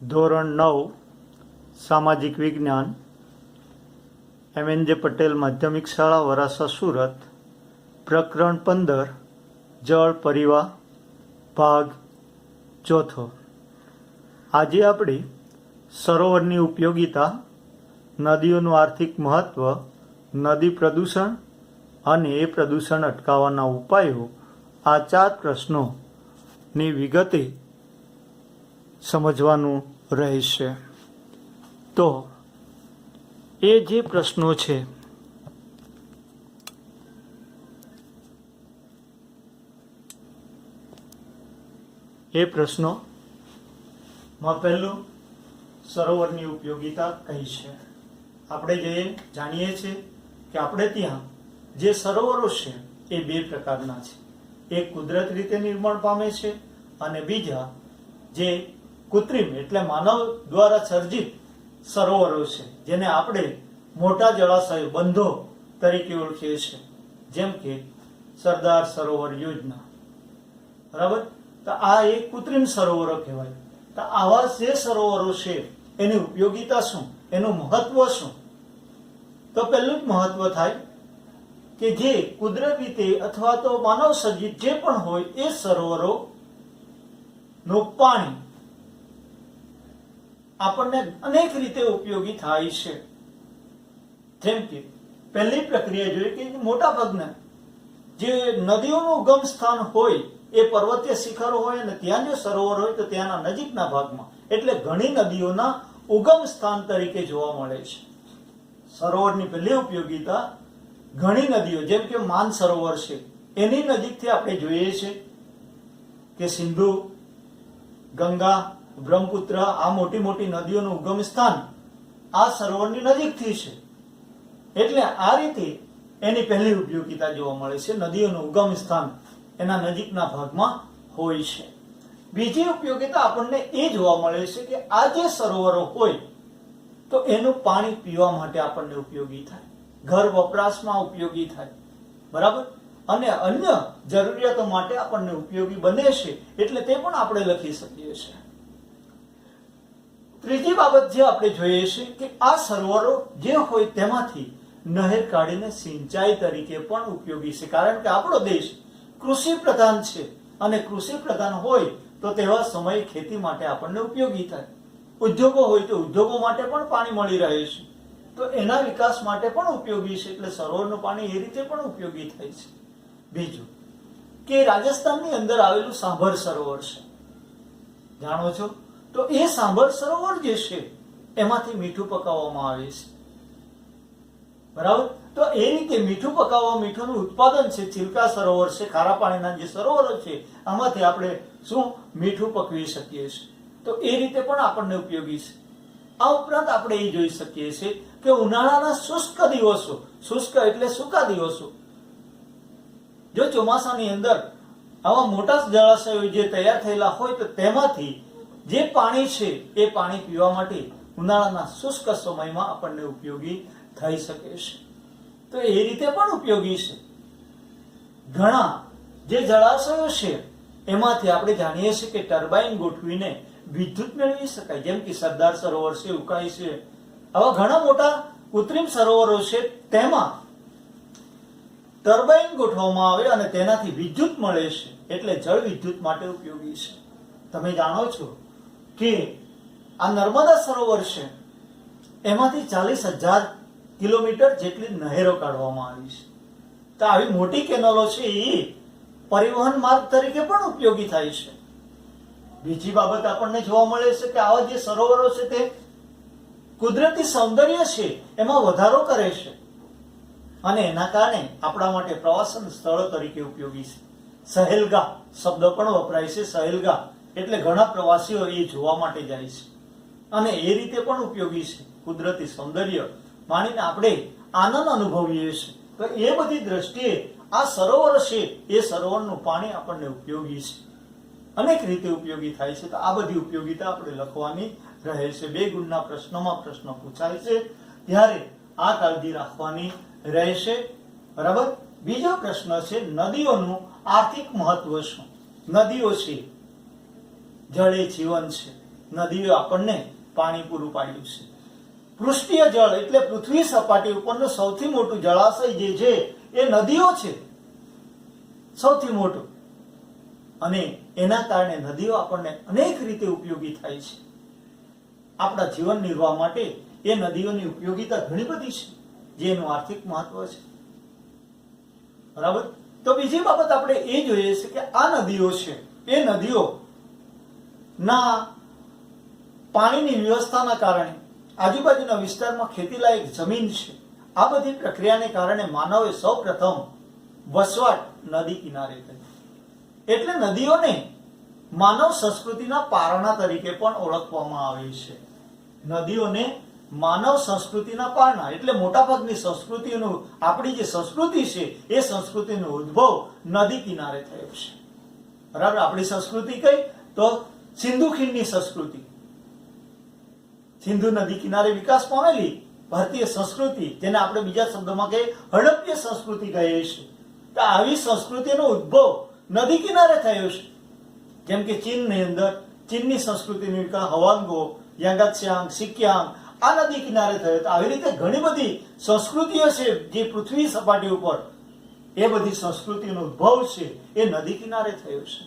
ધોરણ 9 સામાજિક વિજ્ઞાન MNJ પટેલ માધ્યમિક શાળા વરાસા સુરત પ્રકરણ 15 જળ પરિવાહ ભાગ ચોથો। આજે આપણે સરોવરની ઉપયોગિતા, નદીઓનું આર્થિક મહત્વ, નદી પ્રદૂષણ અને એ પ્રદૂષણ અટકાવવાના ઉપાયો, આ 4 પ્રશ્નોની વિગતે સમજવાનું રહેશે। તો એ જે પ્રશ્નો છે એ પ્રશ્નોમાં પહેલું સરોવરની ઉપયોગિતા કઈ છે। આપણે જાણીએ છીએ કે આપણે ત્યાં જે સરોવરો છે એ 2 પ્રકારના છે। એક કુદરત રીતે નિર્માણ પામે છે અને બીજા જે કૃત્રિમ એટલે માનવ દ્વારા સર્જિત સરોવરો છે, જેને આપણે મોટા જળાશયો બંધો તરીકે ઓળખીએ છીએ, જેમ કે સરદાર સરોવર યોજના, બરાબર। તો આ એક કૃત્રિમ સરોવરો કહેવાય। તો આવા જે સરોવરો છે એની ઉપયોગિતા શું, એનું મહત્વ શું? તો પહેલું જ મહત્વ થાય કે જે કુદરતી રીતે અથવા તો માનવ સર્જિત જે પણ હોય એ સરોવરો નું પાણી આપણને અનેક રીતે ઉપયોગી થાય છે। જેમ કે પહેલી પ્રક્રિયા જોઈએ કે મોટા ભાગના જે નદીઓનું ઉગમ સ્થાન હોય એ પર્વતીય શિખરો હોય અને ત્યાં જો સરોવર હોય તો ત્યાંના નજીકના ભાગમાં, એટલે ઘણી નદીઓના ઉગમ સ્થાન તરીકે જોવા મળે છે। સરોવરની પહેલી ઉપયોગિતા ઘણી નદીઓ, જેમ કે માન સરોવર છે એની નજીકથી આપણે જોઈએ છે કે સિંધુ, ગંગા, બ્રહ્મપુત્ર આ મોટી મોટી નદીઓનું ઉગમ સ્થાન આ સરોવરની નજીકથી છે, એટલે આ રીતે એની પહેલી ઉપયોગિતા જોવા મળે છે। નદીઓનું ઉગમ સ્થાન એના નજીકના ભાગમાં હોય છે। બીજી ઉપયોગિતા આપણને એ જોવા મળે છે કે આ જે સરોવરો હોય તો એનું પાણી પીવા માટે આપણને ઉપયોગી થાય, ઘર વપરાશમાં ઉપયોગી થાય, બરાબર, અને અન્ય જરૂરિયાતો માટે આપણને ઉપયોગી બને છે, એટલે તે પણ આપણે લખી શકીએ છીએ। ત્રીજી બાબત જે આપણે જોઈએ છે કે આ સરોવરો જે હોય તેમાંથી નહેર કાઢીને સિંચાઈ તરીકે પણ ઉપયોગી છે, કારણ કે આપણો દેશ કૃષિ પ્રધાન છે અને કૃષિ પ્રધાન હોય તો તેવા સમયે ખેતી માટે આપણને ઉપયોગી થાય। ઉદ્યોગો હોય તો ઉદ્યોગો માટે પણ પાણી મળી રહે છે, તો એના વિકાસ માટે પણ ઉપયોગી છે, એટલે સરોવરનું પાણી એ રીતે પણ ઉપયોગી થાય છે। બીજું કે રાજસ્થાનની અંદર આવેલું સાંભર સરોવર છે, જાણો છો? તો એ સાંભર સરોવર જે છે એમાંથી મીઠું પકાવવામાં આવે છે, બરાબર। તો એ રીતે મીઠું પકાવવા, મીઠુંનું ઉત્પાદન છે, ચિલ્કા સરોવર છે, ખારા પાણીના જે સરોવરો છે આમાંથી આપણે શું મીઠું પકવી શકીએ છીએ, તો એ રીતે પણ આપણને ઉપયોગી છે। આ ઉપરાંત આપણે એ જોઈ શકીએ છીએ કે ઉનાળાના શુષ્ક દિવસો, શુષ્ક એટલે સૂકા દિવસો, જો ચોમાસાની અંદર આવા મોટા જળાશયો જે તૈયાર થયેલા હોય તો તેમાંથી જે પાણી છે એ પાણી પીવા માટે ઉનાળાના શુષ્ક સમયમાં આપણને ઉપયોગી થઈ શકે છે, તો એ રીતે પણ ઉપયોગી છે। ઘણા જે જળાશયો છે એમાંથી આપણે જાણીએ છીએ કે ટર્બાઇન ગોઠવીને વિદ્યુત મેળવી શકાય, જેમ કે સરદાર સરોવર છે, ઉકાઈ છે, આવા ઘણા મોટા કૃત્રિમ સરોવરો છે, તેમાં ટર્બાઇન ગોઠવવામાં આવે અને તેનાથી વિદ્યુત મળે છે, એટલે જળ વિદ્યુત માટે ઉપયોગી છે। તમે જાણો છો કે આ નર્મદા સરોવર છે એમાંથી 40,000 કિલોમીટર જેટલી નહેરો કાઢવામાં આવી છે, તો આવી મોટી કેનલો છે એ પરિવહન માર્ગ તરીકે પણ ઉપયોગી થાય છે। બીજી બાબત આપણને જોવા મળે છે કે આવા જે સરોવરો છે તે કુદરતી સૌંદર્ય છે એમાં વધારો કરે છે અને એના કારણે આપણા માટે પ્રવાસન સ્થળો તરીકે ઉપયોગી છે। સહેલગાહ શબ્દ પણ વપરાય છે, સહેલગાહ એટલે ઘણા પ્રવાસીઓ એ જોવા માટે જાય છે અને એ રીતે પણ ઉપયોગી છે। કુદરતી સૌંદર્ય માણીને આપણે આનંદ અનુભવીએ છીએ, તો એ બધી દ્રષ્ટિએ આ સરોવર છે એ સરોવરનું પાણી આપણને ઉપયોગી છે, અનેક રીતે ઉપયોગી થાય છે। તો આ બધી ઉપયોગિતા આપણે લખવાની રહે છે। 2 ગુણના પ્રશ્નોમાં પ્રશ્ન પૂછાય છે ત્યારે આ કાળજી રાખવાની રહેશે, બરાબર। બીજો પ્રશ્ન છે નદીઓનું આર્થિક મહત્વ શું? નદીઓ છે જળ એ જીવન છે, નદીઓ આપણને પાણી પૂરું પાડ્યું છે. પૃષ્ઠીય જળ એટલે પૃથ્વી સપાટી ઉપરનું સૌથી મોટું જળાશય જે છે એ નદીઓ છે, સૌથી મોટું. અને એના કારણે નદીઓ આપણને અનેક રીતે ઉપયોગી થાય છે. આપણા જીવન નિર્વાહ માટે એ નદીઓની ઉપયોગિતા ઘણી બધી છે, જે એનું આર્થિક મહત્વ છે. બરાબર. તો બીજી બાબત આપણે એ જોઈએ છે કે આ નદીઓ છે એ નદીઓ ના પાણીની વ્યવસ્થાના કારણે આજુબાજુના વિસ્તારમાં ખેતીલાયક જમીન છે. આ બધી પ્રક્રિયાને કારણે માનવે સૌ પ્રથમ વસવાટ નદી કિનારે કરી. એટલે નદીઓને માનવ સંસ્કૃતિના પારણા તરીકે પણ ઓળખવામાં આવે છે. નદીઓને માનવ સંસ્કૃતિના પારણા એટલે મોટાભાગની સંસ્કૃતિનું, આપણી જે સંસ્કૃતિ છે એ સંસ્કૃતિનો ઉદ્ભવ નદી કિનારે થયો છે. બરાબર. આપણી સંસ્કૃતિ કઈ? તો સિંધુ ખીણની સંસ્કૃતિ, સિંધુ નદી કિનારે વિકાસ પામેલી ભારતીય સંસ્કૃતિ, જેને આપણે બીજા શબ્દોમાં કહીએ હડપ્પીય સંસ્કૃતિ કહીએ છીએ. તો આવી સંસ્કૃતિનો ઉદ્ભવ નદી કિનારે થયો છે. જેમ કે ચીનની અંદર ચીનની સંસ્કૃતિનો વિકાસ હવાંગો, યાંગાત્સ્યાંગ, સિક્યાંગ આ નદી કિનારે થયો. તો આવી રીતે ઘણી બધી સંસ્કૃતિઓ છે જે પૃથ્વી સપાટી ઉપર, એ બધી સંસ્કૃતિનો ઉદ્ભવ છે એ નદી કિનારે થયો છે.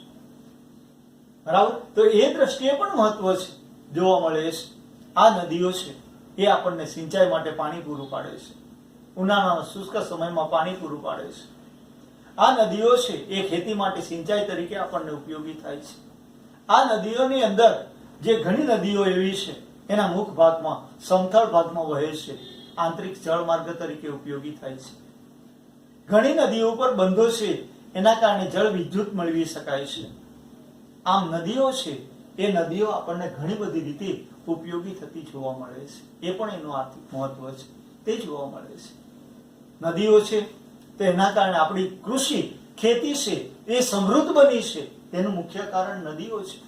બરાબર. તો એ દ્રષ્ટિએ પણ મહત્વ છે, જોવા મળે છે. આ નદીઓ છે એ આપણને સિંચાઈ માટે પાણી પૂરું પાડે છે. ઉનાળાના શુષ્ક સમયમાં પાણી પૂરું પાડે છે. આ નદીઓ છે એ ખેતી માટે સિંચાઈ તરીકે આપણને ઉપયોગી થાય છે. આ નદીઓની અંદર જે ઘણી નદીઓ એવી છે એના મુખ ભાગમાં, સમથળ ભાગમાં વહે છે, આંતરિક જળમાર્ગ તરીકે ઉપયોગી થાય છે. ઘણી નદીઓ ઉપર બંધો છે, એના કારણે જળ વિદ્યુત મેળવી શકાય છે. આમ નદીઓ છે એ નદીઓ આપણને ઘણી બધી રીતે ઉપયોગી થતી જોવા મળે છે. એ પણ એનું આર્થિક મહત્વ છે, તે જોવા મળે છે. નદીઓ છે તો એના કારણે આપણી કૃષિ, ખેતી છે એ સમૃદ્ધ બની છે. તેનું મુખ્ય કારણ નદીઓ છે.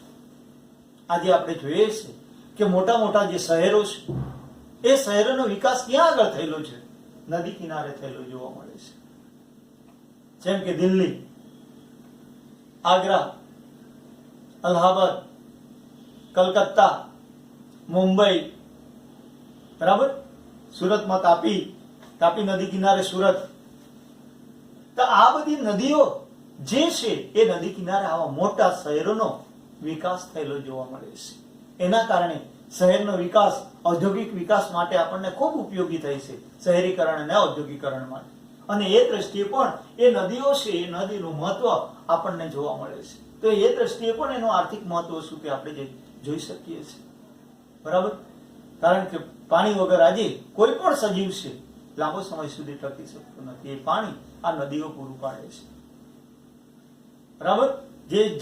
આજે આપણે જોઈએ છે કે મોટા મોટા જે શહેરો છે એ શહેરોનો વિકાસ ક્યાં આગળ થયેલો છે? નદી કિનારે થયેલો જોવા મળે છે. જેમ કે દિલ્હી, આગ્રા, અલ્હાબાદ, કલકત્તા, મુંબઈ, બરાબર. સુરતમાં તાપી નદી કિનારે સુરત. તો આ બધી નદીઓ જે છે એ નદી કિનારે આવા મોટા શહેરોનો વિકાસ થયેલો જોવા મળે છે. એના કારણે શહેરનો વિકાસ, ઔદ્યોગિક વિકાસ માટે આપણને ખૂબ ઉપયોગી થાય છે, શહેરીકરણ અને ઔદ્યોગિકરણ માટે. અને એ દ્રષ્ટિએ પણ એ નદીઓ છે એ નદીનું મહત્વ આપણને જોવા મળે છે. તો એ દ્રષ્ટિએ પણ એનું આર્થિક મહત્વ શું તે આપણે જોઈ શકીએ છીએ. બરાબર. કારણ કે પાણી વગર આજે કોઈ પણ સજીવ છે લાંબો સમય સુધી ટકી શકતું નથી. એ પાણી આ નદીઓ પૂરું પાડે છે. બરાબર.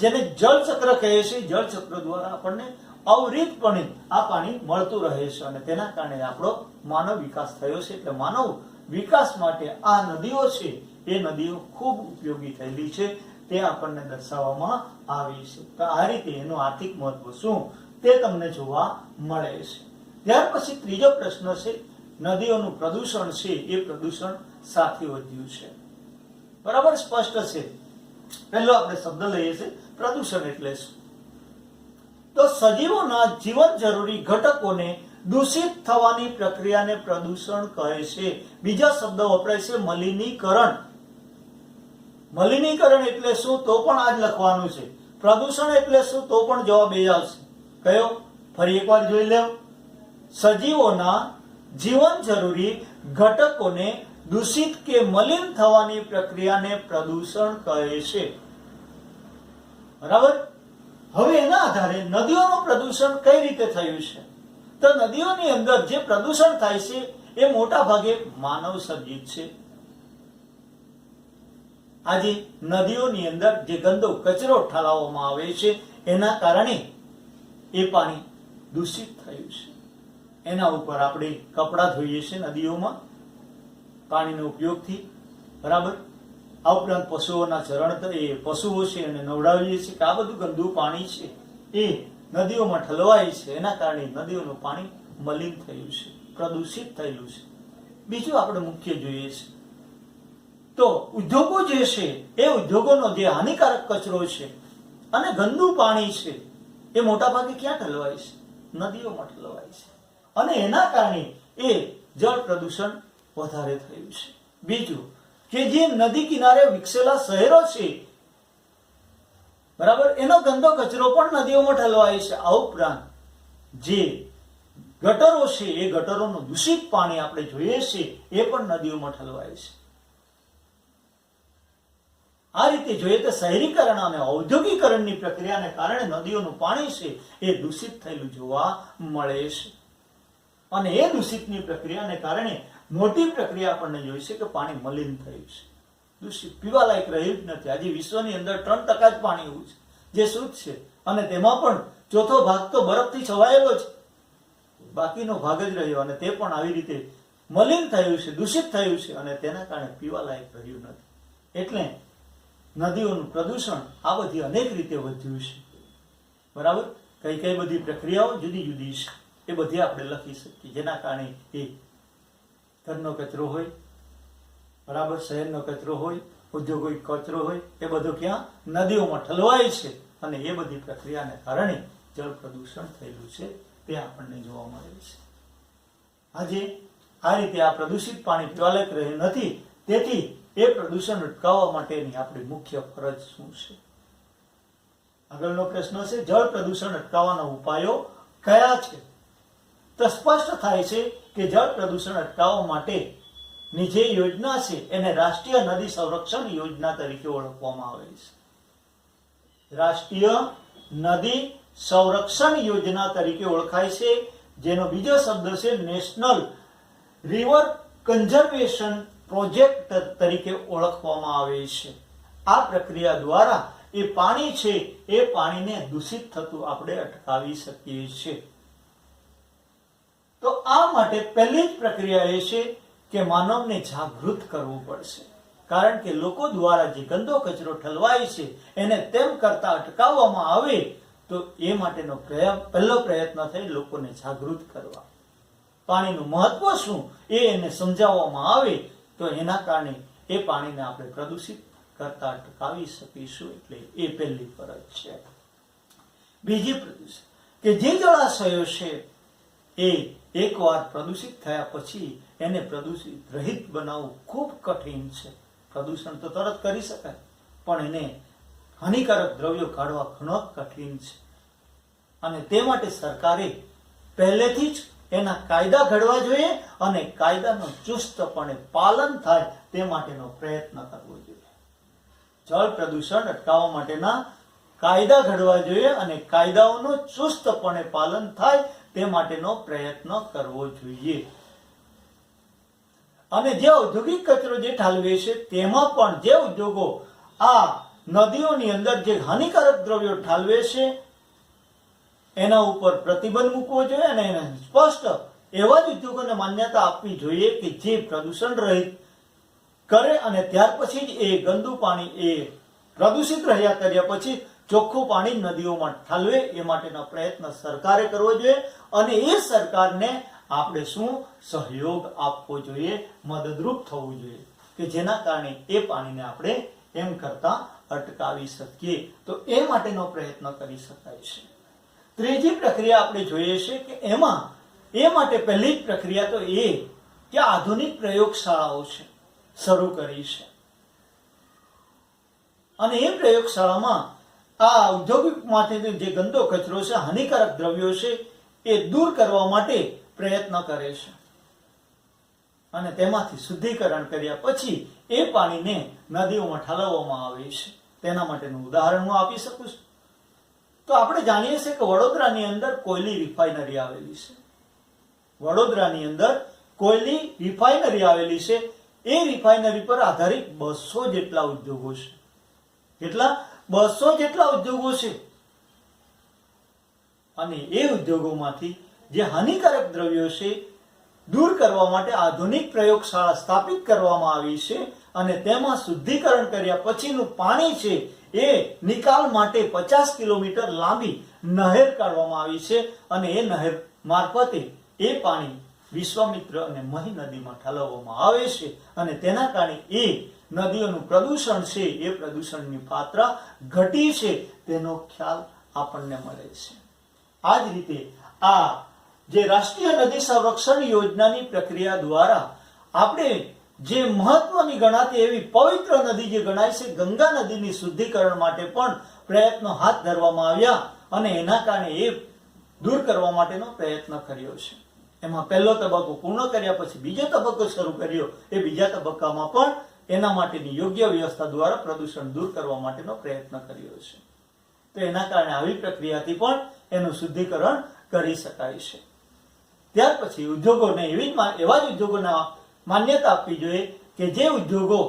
જેને જળચક્ર કહે છે, જળચક્ર દ્વારા આપણને અવિરતપણે આ પાણી મળતું રહે છે અને તેના કારણે આપણો માનવ વિકાસ થયો છે. એટલે માનવ વિકાસ માટે આ નદીઓ છે એ નદીઓ ખૂબ ઉપયોગી થયેલી છે, તે આપણને દર્શાવવામાં આવી છે. તો આ રીતે એનું આર્થિક મહત્વ શું તે તમને જોવા મળે છે. ત્યાર પછી ત્રીજો પ્રશ્ન છે, નદીઓનું પ્રદૂષણ છે એ પ્રદૂષણ સાથી વધ્યું છે. બરાબર, સ્પષ્ટ છે. પહેલો આપણે શબ્દ લઈએ છીએ પ્રદૂષણ એટલે શું? તો સજીવોના જીવન જરૂરી ઘટકોને દૂષિત થવાની પ્રક્રિયાને પ્રદૂષણ કહે છે. બીજા શબ્દ વપરાય છે મલિનીકરણ. મલિનીકરણ એટલે શું તો પણ આજ લખવાનું છે. પ્રદૂષણ એટલે શું તો પણ જવાબ એ આવશે. કયો? ફરી એકવાર જોઈ લો. સજીવોના જીવન જરૂરી ઘટકોને દૂષિત કે મલિન થવાની પ્રક્રિયાને પ્રદૂષણ કહે છે. બરાબર. હવે એના આધારે નદીઓનું પ્રદૂષણ કઈ રીતે થયું છે? તો નદીઓની અંદર જે પ્રદૂષણ થાય છે એ મોટા ભાગે માનવ સર્જિત છે. આજે નદીઓની અંદર જે ગંદો કચરો ઠાલવવામાં આવે છે એના કારણે એ પાણી દૂષિત થયું છે. એના ઉપર આપણે કપડાં ધોઈએ છીએ નદીઓમાં પાણીનો ઉપયોગથી. બરાબર. આ ઉપરાંત પશુઓના ચરણ, એ પશુઓ છે એને નવડાવીએ છીએ કે આ બધું ગંદુ પાણી છે એ નદીઓમાં ઠલવાય છે. એના કારણે નદીઓનું પાણી મલિન થયું છે, પ્રદૂષિત થયેલું છે. બીજું આપણે મુખ્ય જોઈએ છે તો ઉદ્યોગો જે છે એ ઉદ્યોગોનો જે હાનિકારક કચરો છે અને ગંદુ પાણી છે એ મોટા ભાગે ક્યાં ઠલવાય છે? નદીઓમાં ઠલવાય છે અને એના કારણે એ જળ પ્રદૂષણ વધારે થયું છે. બીજું કે જે નદી કિનારે વિકસેલા શહેરો છે, બરાબર, એનો ગંદો કચરો પણ નદીઓમાં ઠલવાય છે. આ ઉપરાંત જે ગટરો છે એ ગટરોનું દૂષિત પાણી આપણે જોઈએ છે એ પણ નદીઓમાં ઠલવાય છે. આ રીતે જોઈએ તો શહેરીકરણ અને ઔદ્યોગિકરણની પ્રક્રિયાને કારણે નદીઓનું પાણી છે એ દૂષિત થયેલું જોવા મળે છે અને એ દૂષિતની પ્રક્રિયાને કારણે મોટી પ્રક્રિયા આપણને જોઈ છે કે પાણી મલિન થયું છે, દૂષિત, પીવાલાયક રહ્યું જ નથી. આજે વિશ્વની અંદર 3% જ પાણી એવું છે જે શુદ્ધ છે અને તેમાં પણ ચોથો ભાગ તો બરફથી છવાયેલો છે, બાકીનો ભાગ જ રહ્યો અને તે પણ આવી રીતે મલિન થયું છે, દૂષિત થયું છે અને તેના કારણે પીવાલાયક રહ્યું નથી. એટલે નદીઓનું પ્રદૂષણ આ બધી અનેક રીતે વધ્યું છે. બરાબર, કઈ કઈ બધી પ્રક્રિયાઓ જુદી જુદી છે એ બધી આપણે લખી શકીએ, જેના કારણે એ ઘરનો કચરો હોય, બરાબર, શહેરનો કચરો હોય, ઔદ્યોગિક કચરો હોય, એ બધો ક્યાં નદીઓમાં ઠલવાય છે અને એ બધી પ્રક્રિયાને કારણે જળ પ્રદૂષણ થયેલું છે તે આપણને જોવા મળે છે. આજે આ રીતે આ પ્રદૂષિત પાણી પીવાલાયક રહ્યું નથી, તેથી એ પ્રદૂષણ અટકાવવા માટેની આપણી મુખ્ય ફરજ શું છે? આગળનો પ્રશ્ન છે, જળ પ્રદૂષણ અટકાવવાના ઉપાયો કયા છે? તો સ્પષ્ટ થાય છે કે જળ પ્રદૂષણ અટકાવવા માટેની જે યોજના છે એને રાષ્ટ્રીય નદી સંરક્ષણ યોજના તરીકે ઓળખવામાં આવે છે. રાષ્ટ્રીય નદી સંરક્ષણ યોજના તરીકે ઓળખાય છે, જેનો બીજો શબ્દ છે નેશનલ રિવર કન્ઝર્વેશન પ્રોજેક્ટ તરીકે ઓળખવામાં આવે છે. આ પ્રક્રિયા દ્વારા એ પાણી છે એ પાણીને દૂષિત થતું આપણે અટકાવી શકીએ છીએ. તો આ માટે પહેલી જ પ્રક્રિયા એ છે કે માનવને જાગૃત કરવું પડશે, કારણ કે લોકો દ્વારા જે ગંદો કચરો ઠલવાય છે એને તેમ કરતા અટકાવવામાં આવે તો એ માટેનો પહેલો પ્રયત્ન થઈ લોકોને જાગૃત કરવા. પાણીનું મહત્વ શું એ એને સમજાવવામાં આવે તો એના કારણે એ પાણીને આપણે પ્રદૂષિત કરતા અટકાવી શકીશું. એટલે એ પહેલી ફરજ છે. બીજી પ્રદૂષણ કે જે જળાશયો છે એ એકવાર પ્રદૂષિત થયા પછી એને પ્રદૂષિત રહિત બનાવવું ખૂબ કઠિન છે. પ્રદૂષણ તો તરત કરી શકાય, પણ એને હાનિકારક દ્રવ્યો કાઢવા ઘણો કઠિન છે અને તે માટે સરકારે પહેલેથી જ એના કાયદા ઘડવા જોઈએ અને કાયદાનું ચુસ્તપણે પાલન થાય તે માટેનો પ્રયત્ન કરવો જોઈએ. જળ પ્રદૂષણ અટકાવવા માટેના કાયદા ઘડવા જોઈએ અને કાયદાઓનું ચુસ્તપણે પાલન થાય તે માટેનો પ્રયત્ન કરવો જોઈએ. અને જે ઔદ્યોગિક કચરો જે ઠાલવે છે તેમાં પણ જે ઉદ્યોગો આ નદીઓની અંદર જે હાનિકારક દ્રવ્યો ઠાલવે છે એના ઉપર પ્રતિબંધ મૂકવો જોઈએ અને એને સ્પષ્ટ એવા જ ઉદ્યોગોને માન્યતા આપવી જોઈએ કે જે પ્રદૂષણ રહિત કરે અને ત્યાર પછી જ એ ગંદુ પાણી એ પ્રદૂષિત રહ્યા કર્યા પછી ચોખ્ખું પાણી નદીઓમાં ઠાલવે એ માટેનો પ્રયત્ન સરકારે કરવો જોઈએ અને એ સરકારને આપણે શું સહયોગ આપવો જોઈએ, મદદરૂપ થવું જોઈએ કે જેના કારણે એ પાણીને આપણે એમ કરતા અટકાવી શકીએ. તો એ માટેનો પ્રયત્ન કરી શકાય છે. ત્રીજી પ્રક્રિયા આપણે જોઈએ છે કે એમાં એ માટે પહેલી જ પ્રક્રિયા તો એ કે આધુનિક પ્રયોગશાળાઓ છે શરૂ કરી છે અને એ પ્રયોગશાળામાં આ ઔદ્યોગિકમાંથી જે ગંદો કચરો છે, હાનિકારક દ્રવ્યો છે એ દૂર કરવા માટે પ્રયત્ન કરે છે અને તેમાંથી શુદ્ધિકરણ કર્યા પછી એ પાણીને નદીઓમાં ઠાલવવામાં આવે છે. તેના માટેનું ઉદાહરણ હું આપી શકું છું. તો આપણે જાણીએ છીએ કે વડોદરાની અંદર કોયલી રિફાઇનરી આવેલી છે. વડોદરાની અંદર કોયલી રિફાઇનરી આવેલી છે. એ રિફાઇનરી પર આધારિત 200 જેટલા ઉદ્યોગો છે. કેટલા? 200 જેટલા ઉદ્યોગો છે. અને એ ઉદ્યોગોમાંથી જે હાનિકારક દ્રવ્યો છે દૂર કરવા માટે આધુનિક પ્રયોગશાળા સ્થાપિત કરવામાં આવી છે અને તેમાં શુદ્ધિકરણ કર્યા પછીનું પાણી છે એ નિકાલ માટે 50 કિલોમીટર લાંબી નહેર કાઢવામાં આવી છે અને એ નહેર મારફતે એ પાણી વિશ્વામિત્ર અને મહી નદીમાં ઠાલવવામાં આવે છે અને તેના કારણે એ નદીઓનું પ્રદૂષણ છે એ પ્રદૂષણની માત્રા ઘટી છે તેનો ખ્યાલ આપણને મળે છે. આ જ રીતે આ જે રાષ્ટ્રીય નદી સંરક્ષણ યોજનાની પ્રક્રિયા દ્વારા આપણે જે મહત્વની ગણાતી એવી પવિત્ર નદી જે ગણાય છે ગંગા નદીની શુદ્ધિકરણ માટે પણ પ્રયત્નો હાથ ધરવામાં આવ્યા અને એના કારણે એ દૂર કરવા માટેનો પ્રયત્ન કર્યો છે. એમાં પહેલો તબક્કો પૂર્ણ કર્યા પછી બીજો તબક્કો શરૂ કર્યો. એ બીજા તબક્કામાં પણ એના માટેની યોગ્ય વ્યવસ્થા દ્વારા પ્રદૂષણ દૂર કરવા માટેનો પ્રયત્ન કર્યો છે. તો એના કારણે આવી પ્રક્રિયાથી પણ એનું શુદ્ધિકરણ કરી શકાય છે. ત્યાર પછી ઉદ્યોગોને એવા જ ઉદ્યોગોને માન્યતા આપવી જોઈએ કે જે ઉદ્યોગો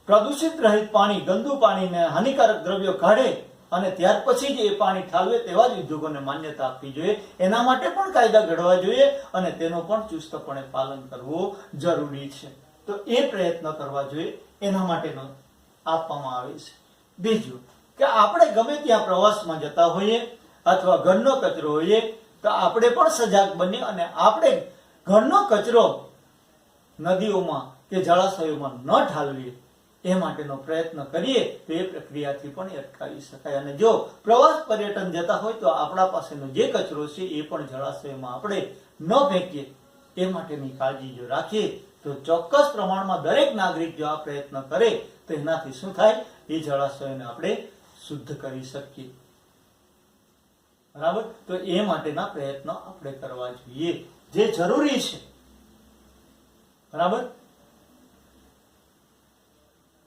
પ્રદૂષિત રહિત પાણી, ગંદુ પાણીને હાનિકારક દ્રવ્યો કાઢે અને ત્યાર પછી જ એ પાણી ઠાલવે તેવા જ ઉદ્યોગોને માન્યતા આપવી જોઈએ. એના માટે પણ કાયદા ઘડવા જોઈએ અને તેનું પણ ચુસ્તપણે પાલન કરવું જરૂરી છે. તો એ પ્રયત્ન કરવા જોઈએ, એના માટેનો આપવામાં આવે છે. બીજું કે આપણે ગમે ત્યાં પ્રવાસમાં જતા હોઈએ અથવા ઘરનો કચરો હોઈએ તો આપણે પણ સજાગ બનીએ અને આપણે ઘરનો કચરો નદીઓમાં કે જળાશયોમાં ન ઠાલવીએ એ માટેનો પ્રયત્ન કરીએ તો એ પ્રક્રિયાથી પણ અટકાવી શકાય. અને જો પ્રવાસ પર્યટન જતા હોય તો આપણા પાસેનો જે કચરો છે એ પણ જળાશયમાં આપણે ન ફેંકીએ એ માટેની કાળજી જો રાખીએ તો ચોક્કસ પ્રમાણમાં દરેક નાગરિક જો આ પ્રયત્ન કરે તો એનાથી શું થાય, એ જળાશયોને આપણે શુદ્ધ કરી શકીએ. બરાબર? તો એ માટેના પ્રયત્નો આપણે કરવા જોઈએ જે જરૂરી છે. બરાબર?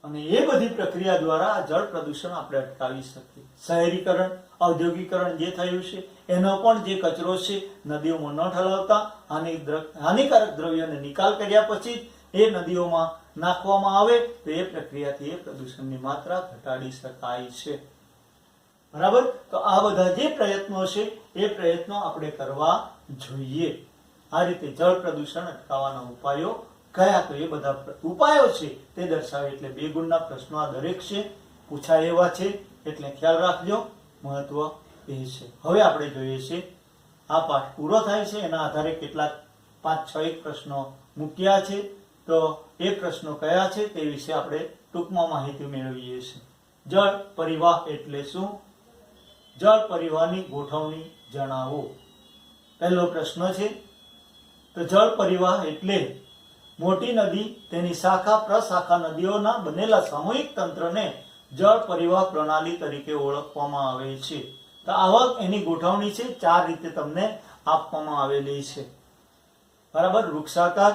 અને એ બધી પ્રક્રિયા દ્વારા જળ પ્રદૂષણ આપણે અટકાવી શકીએ. શહેરીકરણ, ઔદ્યોગિકરણ જે થયું છે એનો પણ જે કચરો છે નદીઓમાં ન ઠલાવતા હાનિકારક દ્રવ્યોને નિકાલ કર્યા પછી એ નદીઓમાં નાખવામાં આવે તો એ પ્રક્રિયાથી એ પ્રદૂષણની માત્રા ઘટાડી શકાય છે. બરાબર? તો આ બધા જે પ્રયત્નો છે એ પ્રયત્નો આપણે કરવા જોઈએ. આ રીતે જળ પ્રદૂષણ અટકાવવાના ઉપાયો કયા, તો એ બધા ઉપાયો છે તે દર્શાવે. એટલે 2 ગુણના પ્રશ્નો આ દરેક છે, પૂછાય એવા છે, એટલે ખ્યાલ રાખજો. મહત્વ એ છે. હવે આપણે જોઈએ છે આ પાઠ પૂરો થાય છે એના આધારે કેટલાક 5-6 પ્રશ્નો મૂક્યા છે. તો એ પ્રશ્નો કયા છે તે વિશે આપણે ટૂંકમાં માહિતી મેળવીએ છીએ. જળ પરિવાહ એટલે શું? જળ પરિવાહની ગોઠવણી જણાવો. પહેલો પ્રશ્ન છે તો જળ પરિવાહ એટલે મોટી નદી, તેની શાખા પ્રશાખા નદીઓના બનેલા સામૂહિક તંત્રને જળ પરિવાહ પ્રણાલી તરીકે ઓળખવામાં આવે છે. તો આવા એની ગોઠવણી છે 4 રીતે તમને આપવામાં આવેલી છે. બરાબર? વૃક્ષાકાર,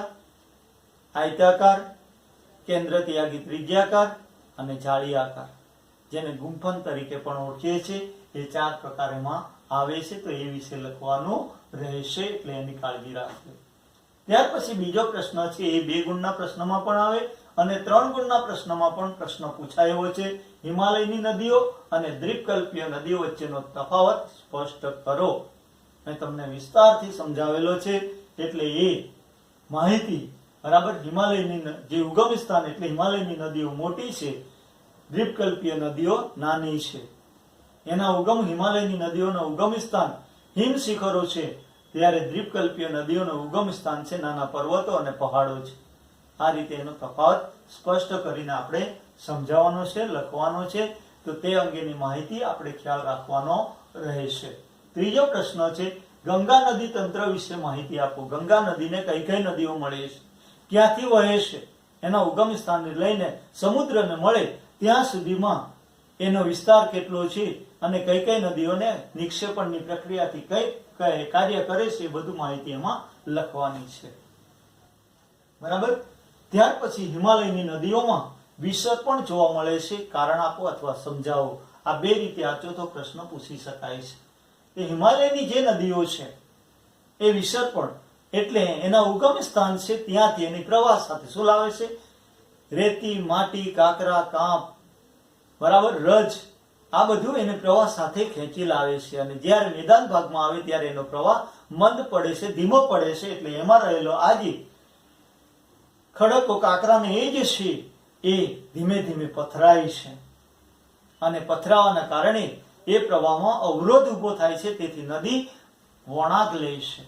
આયતાકાર, કેન્દ્ર ત્યાગી ત્રિજ્યાકાર અને જાળી આકાર, જેને ગુંફન તરીકે પણ ઓળખીએ છીએ. એ 4 પ્રકાર એમાં આવે છે. તો એ વિશે લખવાનું રહેશે, એટલે એની કાળજી રાખજો. ત્યાર પછી બીજો પ્રશ્ન છે એ 2 ગુણના પ્રશ્નમાં પણ આવે અને 3 ગુણના પ્રશ્નમાં પણ પ્રશ્ન પૂછાયો છે. હિમાલયની નદીઓ અને દ્વીપકલ્પીય નદીઓ વચ્ચેનો તફાવત સ્પષ્ટ કરો. મેં તમને વિસ્તારથી સમજાવેલો છે એટલે એ માહિતી. બરાબર? હિમાલયની જે ઉગમ સ્થાન એટલે હિમાલયની નદીઓ મોટી છે, દ્વીપકલ્પીય નદીઓ નાની છે. એના ઉગમ, હિમાલયની નદીઓના ઉગમ સ્થાન હિમ શિખરો છે, ત્યારે દ્વીપકલ્પીય નદીઓનું ઉગમ સ્થાન છે નાના પર્વતો અને પહાડો છે. આ રીતે એનો તફાવત સ્પષ્ટ કરીને આપણે સમજાવવાનો છે, લખવાનો છે. તો તે અંગેની માહિતી આપણે ખ્યાલ રાખવાનો રહેશે. ત્રીજો પ્રશ્ન છે ગંગા નદી તંત્ર વિશે માહિતી આપો. ગંગા નદીને કઈ કઈ નદીઓ મળે છે, ક્યાંથી વહે છે, એના ઉગમ સ્થાનને લઈને સમુદ્રને મળે ત્યાં સુધીમાં એનો વિસ્તાર કેટલો છે અને કઈ કઈ નદીઓને નિક્ષેપણની પ્રક્રિયાથી કઈ કાર્ય કરે છે, એ બધું માહિતી એમાં લખવાની છે. બરાબર? ત્યાર પછી હિમાલયની નદીઓમાં વિસર્પણ જોવા મળે છે, કારણ આપો અથવા સમજાવો. આ 2 રીતે આ ચોથો પ્રશ્ન પૂછી શકાય છે. એ હિમાલયની જે નદીઓ છે એ વિસર્પણ એટલે એના ઉગમ સ્થાન છે ત્યાંથી એની પ્રવાહ સાથે શું લાવે છે? રેતી, માટી, કાંકરા, કાંપ, બરાબર, રજ, આ બધું એને પ્રવાહ સાથે ખેંચી લાવે છે. અને જ્યારે મેદાન ભાગમાં આવે ત્યારે એનો પ્રવાહ મંદ પડે છે, ધીમો પડે છે. એટલે એમાં રહેલો આજે ખડકો, કાંકરાને એ જ છે એ ધીમે ધીમે પથરાય છે અને પથરાવાના કારણે એ પ્રવાહમાં અવરોધ ઉભો થાય છે. તેથી નદી વળાંક લે છે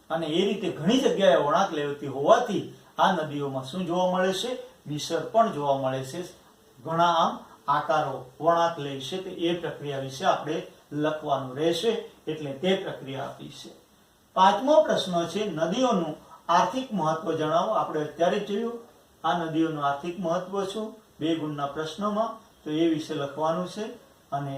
અને એ રીતે ઘણી જગ્યાએ વળાંક લેતી હોવાથી આ નદીઓમાં શું જોવા મળે છે? વિસર્પણ જોવા મળે છે. ઘણા આમ આકારો વળાંક લે છે. તો એ પ્રક્રિયા વિશે આપણે લખવાનું રહેશે. એટલે તે પ્રક્રિયા આપી છે. 5મો પ્રશ્ન છે નદીઓનું આર્થિક મહત્વ જણાવો. આપણે અત્યારે જ જોયું આ નદીઓનું આર્થિક મહત્વ શું 2 ગુણના પ્રશ્નમાં, તો એ વિશે લખવાનું છે. અને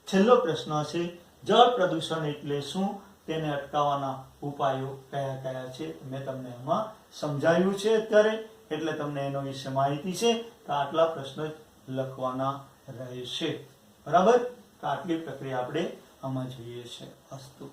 છેલ્લો પ્રશ્ન છે જળ પ્રદૂષણ એટલે શું, તેને અટકાવવાના ઉપાયો કયા કયા છે. મેં તમને એમાં સમજાવ્યું છે અત્યારે, એટલે તમને એનો વિશે માહિતી છે. તો આટલા પ્રશ્નો લખવાના રહેશે. બરાબર? તો આટલી પ્રક્રિયા આપણે આમાં જોઈએ છે. અસ્તુ.